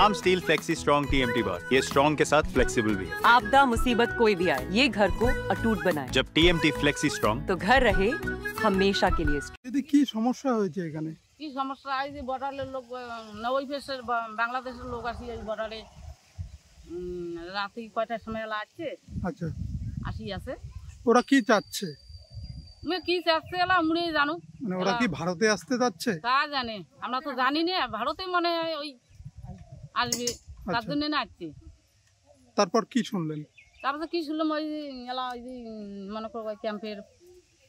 नाम steel flexi strong TMT बार। ये strong के साथ फ्लेक्सिबल भी है। आपदा मुसीबत कोई भी आए, ये घर को अटूट बनाए। जब TMT फ्लेक्सी स्ट्रॉन्ग तो घर रहे हमेशा के लिए। এতে কি সমস্যা হয়েছে এখানে? কি সমস্যা এই যে বর্ডারের লোক নবই ফেসের বাংলাদেশের লোক আসি এই বর্ডারে রাতে কয়টার সময় আসছে? আচ্ছা, আসি আছে। ওরা কি চাচ্ছে? আমি কি চাচ্ছে এলা আমরাই জানো। মানে ওরা কি ভারতে আসতে যাচ্ছে? তা জানে, আমরা তো জানি না। ভারতে মনে হয় ওই আসবে, তার জন্য না আসছে। তারপর কি শুনলেন? তারপরে কি শুনলাম ওই যে এলা ওই যে মনে করো ক্যাম্পের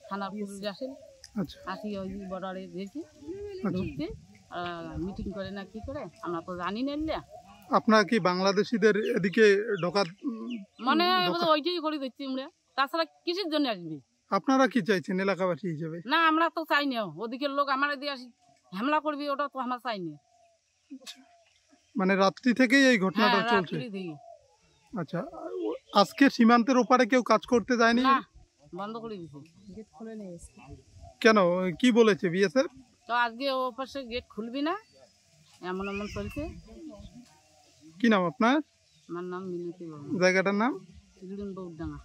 থানার পুলিশ আসেন। আচ্ছা, আসি ওই বর্ডারে গেছি ঢুকতে মিটিং করে না কি করে আমরা তো জানি না। আপনারা কি বাংলাদেশিদের এদিকে ঢোকা মানে ওইটাই করে দিচ্ছি আমরা, তাছাড়া কিসের জন্য আসবে? আপনারা কি চাইছেন এলাকাবাসী হিসেবে? না আমরা তো চাই না, ওদিকের লোক আমার দিয়ে আসি হামলা করবি, ওটা তো আমরা চাই না। মানে রাত্রি থেকেই এই ঘটনাটা হ্যাঁ, চলছে? রাত্রি থেকে। আচ্ছা, আজকে সীমান্তের ওপারে কেউ কাজ করতে যায়নি? না, বন্ধ করে দিছে, গেট খুলে নিয়ে গেছে। কেন, কি বলেছে বিএসএফ? তো আজকে ও পাশে গেট খুলবি না এমন এমন চলছে। কি নাম আপনার? আমার নাম মিনতি বাবু। জায়গাটার নাম? বউডাঙ্গা।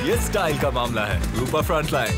ये स्टाइल का मामला है रूपा फ्रंटलाइन।